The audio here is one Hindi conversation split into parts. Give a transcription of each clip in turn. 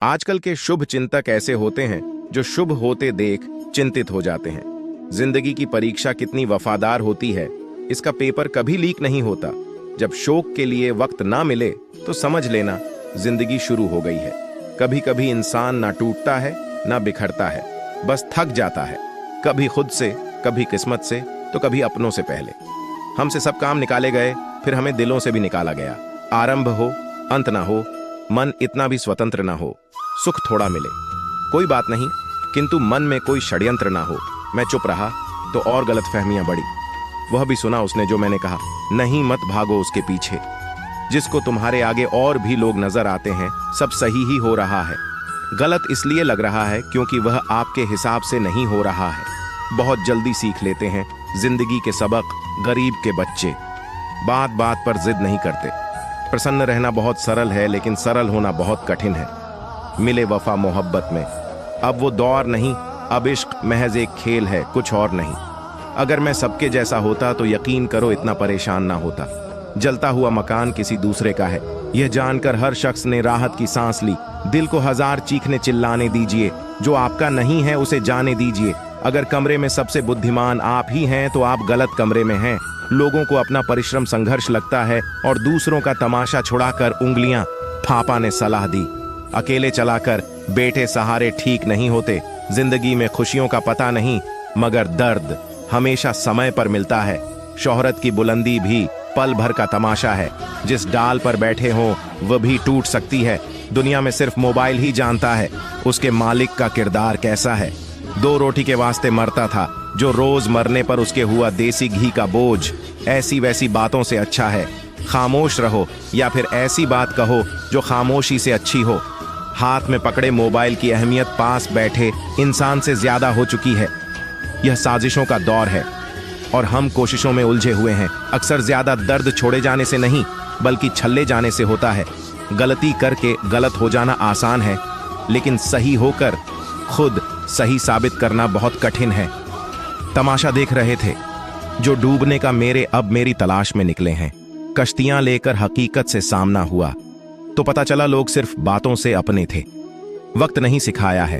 आजकल के शुभ चिंतक ऐसे होते हैं जो शुभ होते देख चिंतित हो जाते हैं। जिंदगी की परीक्षा कितनी वफादार होती है, इसका पेपर कभी लीक नहीं होता। जब शोक के लिए वक्त ना मिले तो समझ लेना जिंदगी शुरू हो गई है। कभी कभी इंसान ना टूटता है ना बिखरता है, बस थक जाता है, कभी खुद से, कभी किस्मत से, तो कभी अपनों से पहले। हमसे सब काम निकाले गए, फिर हमें दिलों से भी निकाला गया। आरंभ हो अंत ना हो, मन इतना भी स्वतंत्र ना हो, सुख थोड़ा मिले, कोई बात नहीं, किंतु मन में कोई षड्यंत्र ना हो। मैं चुप रहा तो और गलतफहमियां बढ़ी। वह भी सुना उसने जो मैंने कहा, नहीं मत भागो उसके पीछे, जिसको तुम्हारे आगे और भी लोग नजर आते हैं, सब सही ही हो रहा है। गलत इसलिए लग रहा है क्योंकि वह आपके हिसाब से नहीं हो रहा है। बहुत जल्दी सीख लेते हैं जिंदगी के सबक गरीब के बच्चे। बात बात पर जिद नहीं करते। प्रसन्न रहना बहुत सरल है, लेकिन सरल होना बहुत कठिन है। मिले वफा मोहब्बत में, अब वो दौर नहीं, अब इश्क महज एक खेल है, कुछ और नहीं। अगर मैं सबके जैसा होता तो यकीन करो इतना परेशान ना होता। जलता हुआ मकान किसी दूसरे का है, यह जानकर हर शख्स ने राहत की सांस ली। दिल को हजार चीखने चिल्लाने दीजिए, जो आपका नहीं है उसे जाने दीजिए। अगर कमरे में सबसे बुद्धिमान आप ही हैं तो आप गलत कमरे में हैं। लोगों को अपना परिश्रम संघर्ष लगता है और दूसरों का तमाशा छुड़ाकर उंगलियां पापा ने सलाह दी। अकेले चलाकर बेटे सहारे ठीक नहीं होते। जिंदगी में खुशियों का पता नहीं, मगर दर्द हमेशा समय पर मिलता है। शोहरत की बुलंदी भी पल भर का तमाशा है। जिस डाल पर बैठे हो वह भी टूट सकती है। दुनिया में सिर्फ मोबाइल ही जानता है उसके मालिक का किरदार कैसा है। 2 रोटी के वास्ते मरता था, जो रोज मरने पर उसके हुआ देसी घी का बोझ। ऐसी वैसी बातों से अच्छा है खामोश रहो, या फिर ऐसी बात कहो जो खामोशी से अच्छी हो। हाथ में पकड़े मोबाइल की अहमियत पास बैठे इंसान से ज्यादा हो चुकी है। यह साजिशों का दौर है और हम कोशिशों में उलझे हुए हैं। अक्सर ज्यादा दर्द छोड़े जाने से नहीं, बल्कि छल्ले जाने से होता है। गलती करके गलत हो जाना आसान है, लेकिन सही होकर खुद सही साबित करना बहुत कठिन है। तमाशा देख रहे थे जो डूबने का मेरे अब मेरी तलाश में निकले हैं। कश्तियां लेकर हकीकत से सामना हुआ तो पता चला लोग सिर्फ बातों से अपने थे। वक्त नहीं सिखाया है,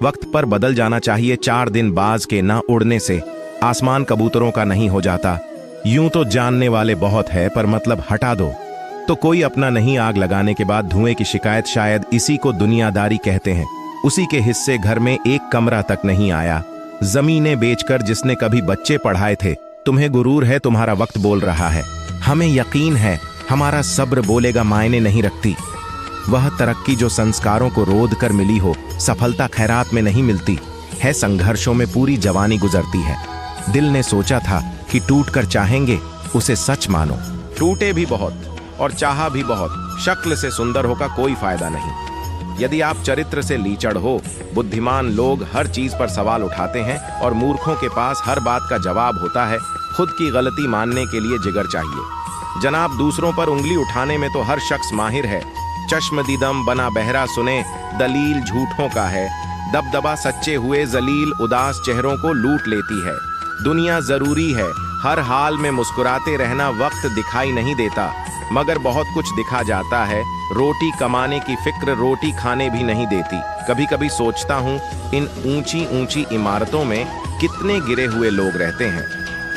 वक्त पर बदल जाना चाहिए। 4 दिन बाज के ना उड़ने से आसमान कबूतरों का नहीं हो जाता। यूं तो जानने वाले बहुत है, पर मतलब हटा दो तो कोई अपना नहीं। आग लगाने के बाद धुएं की शिकायत, शायद इसी को दुनियादारी कहते हैं। उसी के हिस्से घर में एक कमरा तक नहीं आया। जमीनें बेचकर जिसने कभी बच्चे पढ़ाए थे, तुम्हें गुरूर है तुम्हारा वक्त बोल रहा है। हमें यकीन है हमारा सब्र बोलेगा मायने नहीं रखती। वह तरक्की जो संस्कारों को रोध कर मिली हो, सफलता खैरात में नहीं मिलती है, संघर्षों में पूरी जवानी गुजरती है। दिल ने सोचा था कि टूट कर चाहेंगे, उसे सच मानो। टूटे भी बहुत और चाहा भी बहुत। शक्ल से सुंदर होगा कोई फायदा नहीं यदि आप चरित्र से लीचड़ हो। बुद्धिमान लोग हर चीज पर सवाल उठाते हैं और मूर्खों के पास हर बात का जवाब होता है। खुद की गलती मानने के लिए जिगर चाहिए। जनाब, दूसरों पर उंगली उठाने में तो हर शख्स माहिर है। चश्मदीदम बना बहरा सुने, दलील झूठों का है। दबदबा सच्चे हुए जलील उदास चेहरों को लूट लेती है। दुनिया जरूरी है, हर हाल में मुस्कुराते रहना। वक्त दिखाई नहीं देता, मगर बहुत कुछ दिखा जाता है। रोटी कमाने की फिक्र रोटी खाने भी नहीं देती। कभी कभी सोचता हूँ इन ऊंची ऊंची इमारतों में कितने गिरे हुए लोग रहते हैं।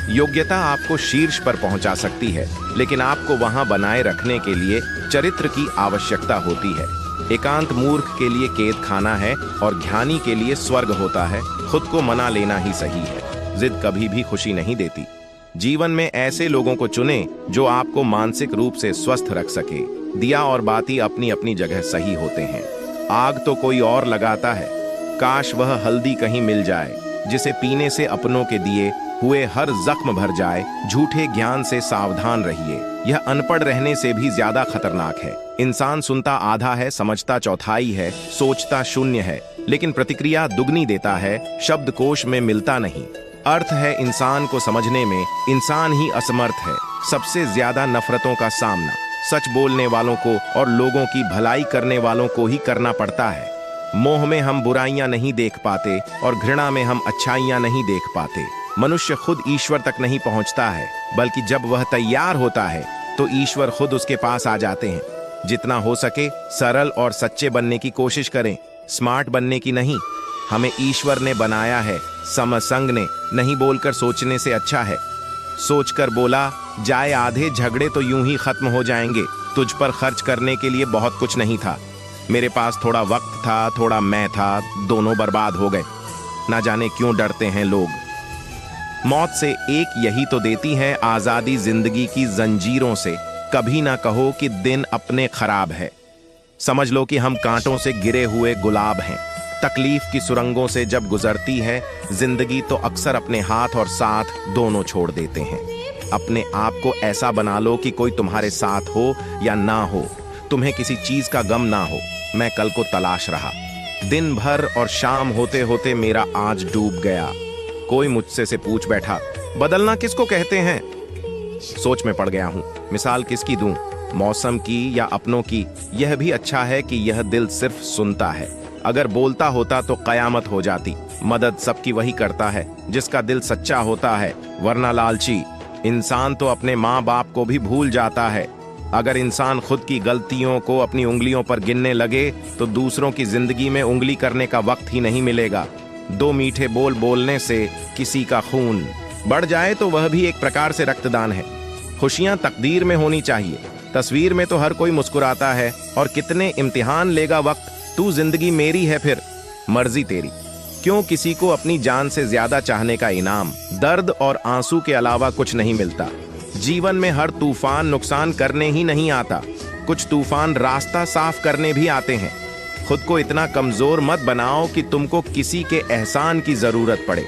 योग्यता आपको शीर्ष पर पहुंचा सकती है, लेकिन आपको वहां बनाए रखने के लिए चरित्र की आवश्यकता होती है। एकांत मूर्ख के लिए कैद खाना है और ज्ञानी के लिए स्वर्ग होता है। खुद को मना लेना ही सही है। जिद कभी भी खुशी नहीं देती। जीवन में ऐसे लोगों को चुने जो आपको मानसिक रूप से स्वस्थ रख सके। दिया और बाती अपनी अपनी जगह सही होते हैं। आग तो कोई और लगाता है, काश वह हल्दी कहीं मिल जाए जिसे पीने से अपनों के दिए हुए हर जख्म भर जाए। झूठे ज्ञान से सावधान रहिए, यह अनपढ़ रहने से भी ज्यादा खतरनाक है। इंसान सुनता आधा है, समझता चौथाई है, सोचता शून्य है, लेकिन प्रतिक्रिया दुगनी देता है। शब्दकोश में मिलता नहीं। अर्थ है इंसान को समझने में, इंसान ही असमर्थ है। सबसे ज्यादा नफरतों का सामना सच बोलने वालों को और लोगों की भलाई करने वालों को ही करना पड़ता है। मोह में हम बुराइयां नहीं देख पाते और घृणा में हम अच्छाइयां नहीं देख पाते। मनुष्य खुद ईश्वर तक नहीं पहुंचता है, बल्कि जब वह तैयार होता है तो ईश्वर खुद उसके पास आ जाते हैं। जितना हो सके सरल और सच्चे बनने की कोशिश करें, स्मार्ट बनने की नहीं। हमें ईश्वर ने बनाया है, समसंग ने नहीं बोलकर सोचने से अच्छा है। सोचकर बोला जाए आधे झगड़े तो यूं ही खत्म हो जाएंगे। तुझ पर खर्च करने के लिए बहुत कुछ नहीं था, मेरे पास थोड़ा वक्त था, थोड़ा मैं था, दोनों बर्बाद हो गए। ना जाने क्यों डरते हैं लोग। मौत से एक यही तो देती है आजादी जिंदगी की जंजीरों से। कभी ना कहो कि दिन अपने खराब है। समझ लो कि हम कांटों से गिरे हुए गुलाब हैं। तकलीफ की सुरंगों से जब गुजरती है जिंदगी तो अक्सर अपने हाथ और साथ दोनों छोड़ देते हैं। अपने आप को ऐसा बना लो कि कोई तुम्हारे साथ हो या ना हो, तुम्हें किसी चीज का गम ना हो। मैं कल को तलाश रहा, दिन भर और शाम होते होते मेरा आज डूब गया। कोई मुझसे से पूछ बैठा बदलना किसको कहते हैं। सोच में पड़ गया हूं, मिसाल किसकी दूं, मौसम की या अपनों की। यह भी अच्छा है कि यह दिल सिर्फ सुनता है। अगर बोलता होता तो कयामत हो जाती। मदद सबकी वही करता है जिसका दिल सच्चा होता है, वरना लालची इंसान तो अपने माँ बाप को भी भूल जाता है। अगर इंसान खुद की गलतियों को अपनी उंगलियों पर गिनने लगे तो दूसरों की जिंदगी में उंगली करने का वक्त ही नहीं मिलेगा। दो मीठे बोल बोलने से किसी का खून बढ़ जाए तो वह भी एक प्रकार से रक्तदान है। खुशियां तकदीर में होनी चाहिए, तस्वीर में तो हर कोई मुस्कुराता है। और कितने इम्तिहान लेगा वक्त, तू जिंदगी मेरी है फिर मर्जी तेरी। क्यों किसी को अपनी जान से ज्यादा चाहने का इनाम। दर्द और आंसू के अलावा कुछ नहीं मिलता। जीवन में हर तूफान नुकसान करने ही नहीं आता, कुछ तूफान रास्ता साफ करने भी आते हैं। खुद को इतना कमजोर मत बनाओ कि तुमको किसी के एहसान की जरूरत पड़े।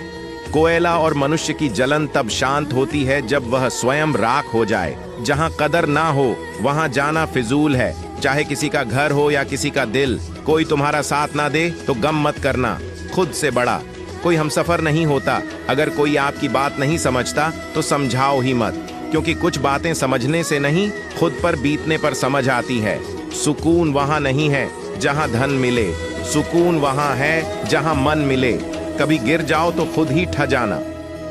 कोयला और मनुष्य की जलन तब शांत होती है जब वह स्वयं राख हो जाए। जहां कदर ना हो वहां जाना फिजूल है, चाहे किसी का घर हो या किसी का दिल। कोई तुम्हारा साथ ना दे तो गम मत करना, खुद से बड़ा कोई हमसफर नहीं होता। अगर कोई आपकी बात नहीं समझता तो समझाओ ही मत, क्योंकि कुछ बातें समझने से नहीं खुद पर बीतने पर समझ आती है। सुकून वहां नहीं है जहां धन मिले, सुकून वहां है जहां मन मिले। कभी गिर जाओ तो खुद ही ठ जाना।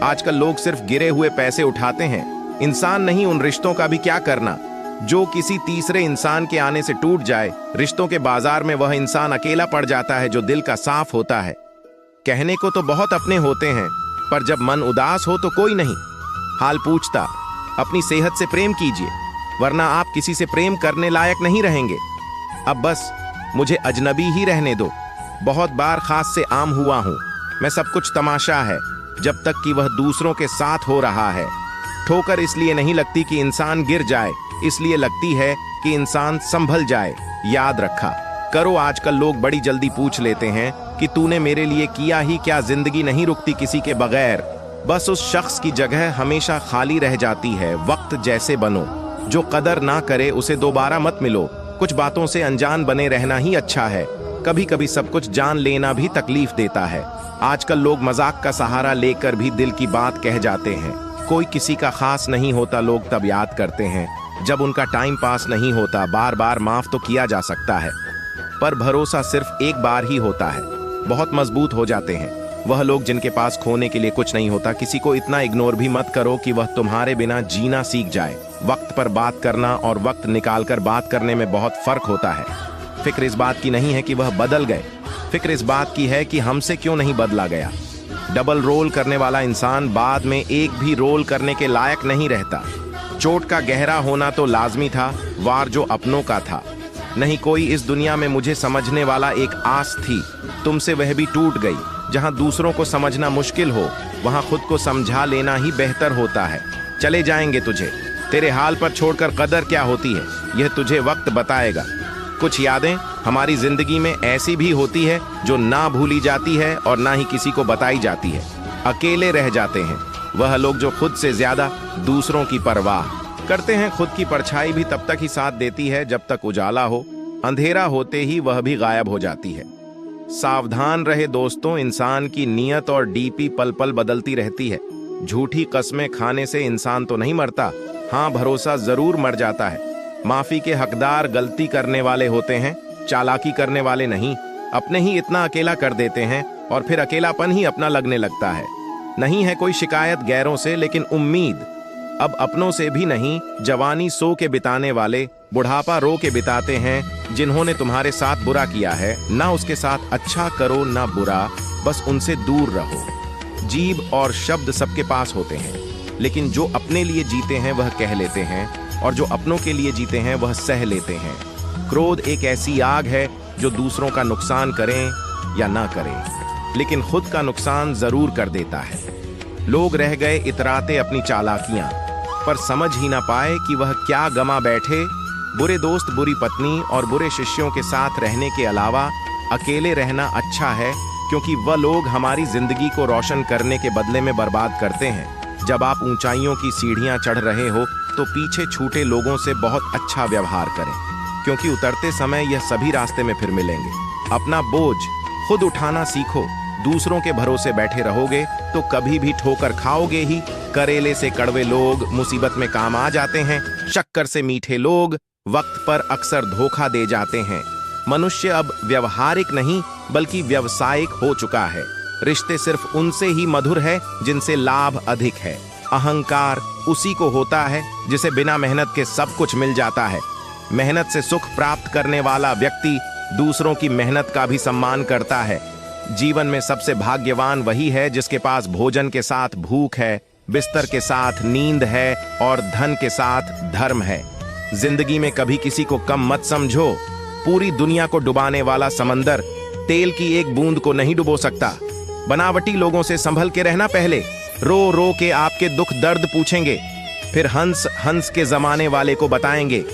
आजकल लोग सिर्फ गिरे हुए पैसे उठाते हैं, इंसान नहीं। उन रिश्तों का भी क्या करना जो किसी तीसरे इंसान के आने से टूट जाए। रिश्तों के बाजार में वह इंसान अकेला पड़ जाता है जो दिल का साफ होता है। कहने को तो बहुत अपने होते हैं, पर जब मन उदास हो तो कोई नहीं हाल पूछता। अपनी सेहत से प्रेम कीजिए, वरना आप किसी से प्रेम करने लायक नहीं रहेंगे। अब बस मुझे अजनबी ही रहने दो। बहुत बार खास से आम हुआ हूं मैं, सब कुछ तमाशा है जब तक कि वह दूसरों के साथ हो रहा है। ठोकर इसलिए नहीं लगती कि इंसान गिर जाए, इसलिए लगती है कि इंसान संभल जाए। याद रखा करो, आजकल लोग बड़ी जल्दी पूछ लेते हैं कि तूने मेरे लिए किया ही क्या। जिंदगी नहीं रुकती किसी के बगैर, बस उस शख्स की जगह हमेशा खाली रह जाती है। वक्त जैसे बनो, जो कदर ना करे उसे दोबारा मत मिलो। कुछ बातों से अनजान बने रहना ही अच्छा है। कभी कभी सब कुछ जान लेना भी तकलीफ देता है। आजकल लोग मजाक का सहारा लेकर भी दिल की बात कह जाते हैं। कोई किसी का खास नहीं होता, लोग तब याद करते हैं जब उनका टाइम पास नहीं होता। बार बार माफ तो किया जा सकता है, पर भरोसा सिर्फ एक बार ही होता है। बहुत मजबूत हो जाते हैं वह लोग जिनके पास खोने के लिए कुछ नहीं होता। किसी को इतना इग्नोर भी मत करो कि वह तुम्हारे बिना जीना सीख जाए। वक्त पर बात करना और वक्त निकालकर बात करने में बहुत फर्क होता है। फिक्र इस बात की नहीं है कि वह बदल गए, फिक्र इस बात की है कि हमसे क्यों नहीं बदला गया। डबल रोल करने वाला इंसान बाद में एक भी रोल करने के लायक नहीं रहता। चोट का गहरा होना तो लाजमी था, वार जो अपनों का था। नहीं कोई इस दुनिया में मुझे समझने वाला, एक आस थी तुमसे वह भी टूट गई। जहां दूसरों को समझना मुश्किल हो वहां खुद को समझा लेना ही बेहतर होता है। चले जाएंगे तुझे, तेरे हाल पर छोड़कर कदर क्या होती है यह तुझे वक्त बताएगा। कुछ यादें हमारी जिंदगी में ऐसी भी होती है जो ना भूली जाती है और ना ही किसी को बताई जाती है। अकेले रह जाते हैं वह लोग जो खुद से ज्यादा दूसरों की परवाह करते हैं। खुद की परछाई भी तब तक ही साथ देती है जब तक उजाला हो, अंधेरा होते ही वह भी गायब हो जाती है। सावधान रहे दोस्तों, इंसान की नीयत और डीपी पल पल बदलती रहती है। झूठी कस्में खाने से इंसान तो नहीं मरता, हाँ भरोसा जरूर मर जाता है। माफी के हकदार गलती करने वाले होते हैं, चालाकी करने वाले नहीं। अपने ही इतना अकेला कर देते हैं और फिर अकेलापन ही अपना लगने लगता है। नहीं है कोई शिकायत गैरों से, लेकिन उम्मीद अब अपनों से भी नहीं। जवानी सो के बिताने वाले बुढ़ापा रो के बिताते हैं जिन्होंने तुम्हारे साथ बुरा किया है। ना उसके साथ अच्छा करो ना बुरा, बस उनसे दूर रहो। जीभ और शब्द सबके पास होते हैं, लेकिन जो अपने लिए जीते हैं वह कह लेते हैं, और जो अपनों के लिए जीते हैं वह सह लेते हैं। क्रोध एक ऐसी आग है जो दूसरों का नुकसान करें या ना करें, लेकिन खुद का नुकसान जरूर कर देता है। लोग रह गए इतराते अपनी चालाकियां, पर समझ ही ना पाए कि वह क्या गमा बैठे। बुरे दोस्त, बुरी पत्नी और बुरे शिष्यों के साथ रहने के अलावा अकेले रहना अच्छा है, क्योंकि वह लोग हमारी जिंदगी को रोशन करने के बदले में बर्बाद करते हैं। जब आप ऊंचाइयों की सीढ़ियां चढ़ रहे हो तो पीछे छूटे लोगों से बहुत अच्छा व्यवहार करें, क्योंकि उतरते समय यह सभी रास्ते में फिर मिलेंगे। अपना बोझ खुद उठाना सीखो। दूसरों के भरोसे बैठे रहोगे तो कभी भी ठोकर खाओगे ही। करेले से कड़वे लोग मुसीबत में काम आ जाते हैं। शक्कर से मीठे लोग वक्त पर अक्सर धोखा दे जाते हैं। मनुष्य अब व्यवहारिक नहीं बल्कि व्यावसायिक हो चुका है। रिश्ते सिर्फ उनसे ही मधुर है जिनसे लाभ अधिक है। अहंकार उसी को होता है जिसे बिना मेहनत के सब कुछ मिल जाता है। मेहनत से सुख प्राप्त करने वाला व्यक्ति दूसरों की मेहनत का भी सम्मान करता है। जीवन में सबसे भाग्यवान वही है जिसके पास भोजन के साथ भूख है, बिस्तर के साथ नींद है और धन के साथ धर्म है। जिंदगी में कभी किसी को कम मत समझो। पूरी दुनिया को डुबाने वाला समंदर तेल की एक बूंद को नहीं डुबो सकता। बनावटी लोगों से संभल के रहना। पहले रो रो के आपके दुख दर्द पूछेंगे, फिर हंस हंस के जमाने वाले को बताएंगे।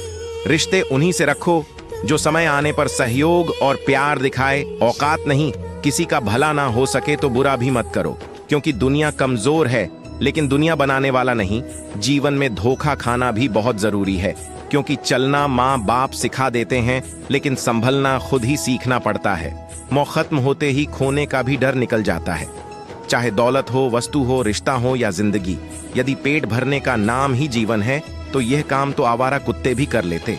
रिश्ते उन्हीं से रखो जो समय आने पर सहयोग और प्यार दिखाए। औकात नहीं, किसी का भला ना हो सके तो बुरा भी मत करो, क्योंकि दुनिया कमजोर है लेकिन दुनिया बनाने वाला नहीं। जीवन में धोखा खाना भी बहुत जरूरी है, क्योंकि चलना माँ बाप सिखा देते हैं, लेकिन संभलना खुद ही सीखना पड़ता है। मौत खत्म होते ही खोने का भी डर निकल जाता है, चाहे दौलत हो, वस्तु हो, रिश्ता हो या जिंदगी। यदि पेट भरने का नाम ही जीवन है तो यह काम तो आवारा कुत्ते भी कर लेते।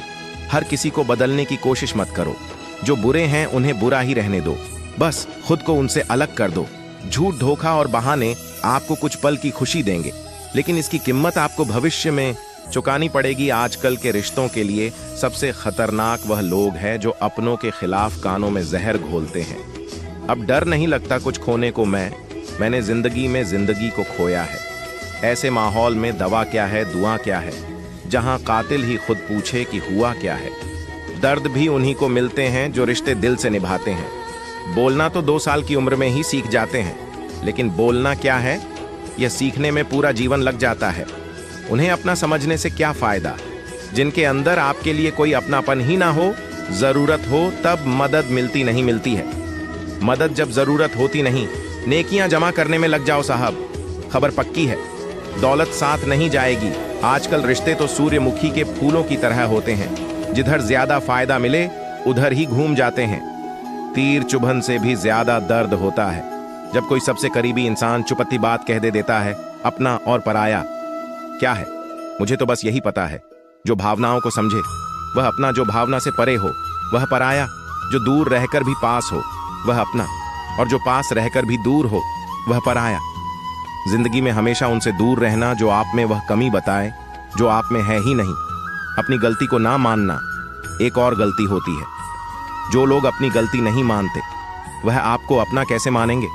हर किसी को बदलने की कोशिश मत करो। जो बुरे हैं उन्हें बुरा ही रहने दो, बस खुद को उनसे अलग कर दो। झूठ, धोखा और बहाने आपको कुछ पल की खुशी देंगे, लेकिन इसकी कीमत आपको भविष्य में चुकानी पड़ेगी। आजकल के रिश्तों के लिए सबसे खतरनाक वह लोग हैं जो अपनों के खिलाफ कानों में जहर घोलते हैं। अब डर नहीं लगता कुछ खोने को। मैंने जिंदगी में जिंदगी को खोया है। ऐसे माहौल में दवा क्या है, दुआ क्या है, जहां कातिल ही खुद पूछे कि हुआ क्या है। दर्द भी उन्हीं को मिलते हैं जो रिश्ते दिल से निभाते हैं। बोलना तो 2 साल की उम्र में ही सीख जाते हैं, लेकिन बोलना क्या है यह सीखने में पूरा जीवन लग जाता है। उन्हें अपना समझने से क्या फायदा जिनके अंदर आपके लिए कोई अपनापन ही ना हो। जरूरत हो तब मदद मिलती नहीं मिलती है। मदद जब जरूरत होती नहीं, नेकियां जमा करने में लग जाओ साहब। खबर पक्की है, दौलत साथ नहीं जाएगी। आजकल रिश्ते तो सूर्यमुखी के फूलों की तरह होते हैं, जिधर ज्यादा फायदा मिले उधर ही घूम जाते हैं। तीर चुभन से भी ज्यादा दर्द होता है जब कोई सबसे करीबी इंसान चुपती बात कह देता है। अपना और पराया क्या है, मुझे तो बस यही पता है। जो भावनाओं को समझे वह अपना, जो भावना से परे हो वह पराया। जो दूर रहकर भी पास हो वह अपना, और जो पास रहकर भी दूर हो वह पराया। जिंदगी में हमेशा उनसे दूर रहना जो आप में वह कमी बताए जो आप में है ही नहीं। अपनी गलती को ना मानना एक और गलती होती है। जो लोग अपनी गलती नहीं मानते वह आपको अपना कैसे मानेंगे।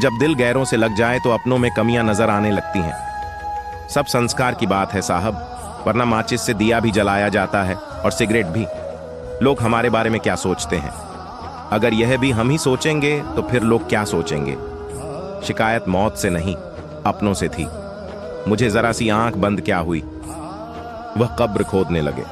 जब दिल गैरों से लग जाए तो अपनों में कमियां नजर आने लगती हैं। सब संस्कार की बात है साहब, वरना माचिस से दिया भी जलाया जाता है और सिगरेट भी। लोग हमारे बारे में क्या सोचते हैं, अगर यह भी हम ही सोचेंगे तो फिर लोग क्या सोचेंगे। शिकायत मौत से नहीं अपनों से थी। मुझे जरा सी आंख बंद क्या हुई, वह कब्र खोदने लगे।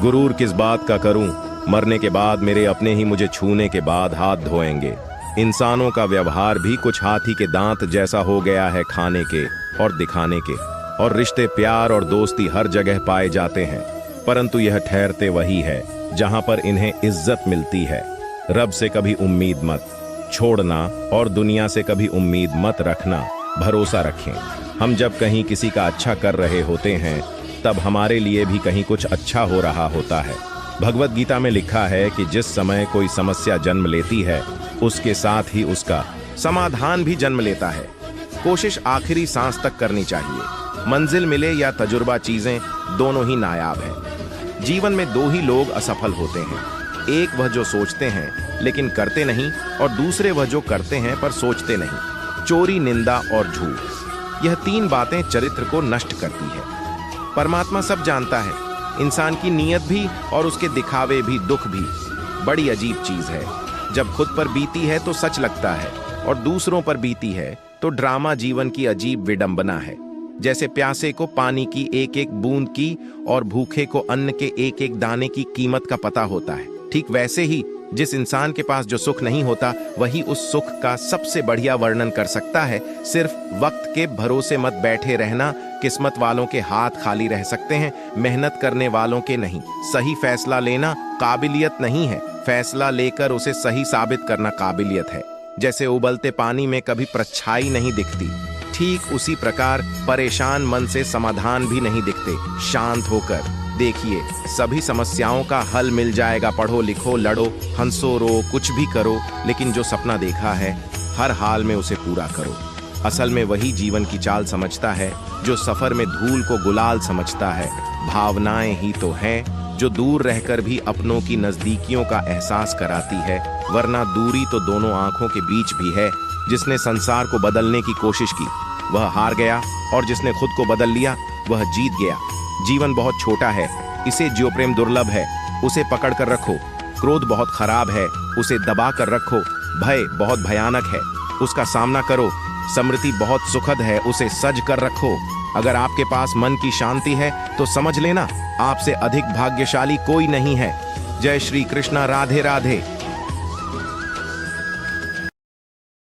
गुरूर किस बात का करूं, मरने के बाद मेरे अपने ही मुझे छूने के बाद हाथ धोएंगे। इंसानों का व्यवहार भी कुछ हाथी के दांत जैसा हो गया है, खाने के और दिखाने के। और रिश्ते, प्यार और दोस्ती हर जगह पाए जाते हैं, परंतु यह ठहरते वही है जहां पर इन्हें इज्जत मिलती है। रब से कभी उम्मीद मत छोड़ना और दुनिया से कभी उम्मीद मत रखना। भरोसा रखें, हम जब कहीं किसी का अच्छा कर रहे होते हैं तब हमारे लिए भी कहीं कुछ अच्छा हो रहा होता है। भगवत गीता में लिखा है कि जिस समय कोई समस्या जन्म लेती है उसके साथ ही उसका समाधान भी जन्म लेता है। कोशिश आखिरी सांस तक करनी चाहिए। मंजिल मिले या तजुर्बा, चीजें दोनों ही नायाब है। जीवन में दो ही लोग असफल होते हैं, एक वह जो सोचते हैं लेकिन करते नहीं, और दूसरे वह जो करते हैं पर सोचते नहीं। चोरी, निंदा और झूठ, यह तीन बातें चरित्र को नष्ट करती है। परमात्मा सब जानता है, इंसान की नीयत भी और उसके दिखावे भी, दुख भी। बड़ी अजीब चीज है, जब खुद पर बीती है तो सच लगता है, और दूसरों पर बीती है तो ड्रामा जीवन की अजीब विडंबना है। जैसे प्यासे को पानी की एक एक बूंद की और भूखे को अन्न के एक एक दाने की कीमत का पता होता है, ठीक वैसे ही जिस इंसान के पास जो सुख नहीं होता, वही उस सुख का सबसे बढ़िया वर्णन कर सकता है। सिर्फ वक्त के भरोसे मत बैठे रहना, किस्मत वालों के हाथ खाली रह सकते हैं, मेहनत करने वालों के नहीं। सही फैसला लेना काबिलियत नहीं है, फैसला लेकर उसे सही साबित करना काबिलियत है। जैसे उबलते पानी में कभी परछाई नहीं दिखती, ठीक उसी प्रकार परेशान मन से समाधान भी नहीं दिखते। शांत होकर देखिए, सभी समस्याओं का हल मिल जाएगा। पढ़ो लिखो, लड़ो, हंसो, रो, कुछ भी करो, लेकिन जो सपना देखा है हर हाल में उसे पूरा करो। असल में वही जीवन की चाल समझता है जो सफर में धूल को गुलाल समझता है। भावनाएं ही तो हैं जो दूर रहकर भी अपनों की नजदीकियों का एहसास कराती है, वरना दूरी तो दोनों आंखों के बीच भी है। जिसने संसार को बदलने की कोशिश की वह हार गया, और जिसने खुद को बदल लिया वह जीत गया। जीवन बहुत छोटा है, इसे ज्यो प्रेम दुर्लभ है, उसे पकड़ कर रखो। क्रोध बहुत खराब है, उसे दबा कर रखो। भय बहुत भयानक है, उसका सामना करो। समृद्धि बहुत सुखद है, उसे सज कर रखो। अगर आपके पास मन की शांति है तो समझ लेना आपसे अधिक भाग्यशाली कोई नहीं है। जय श्री कृष्णा, राधे राधे।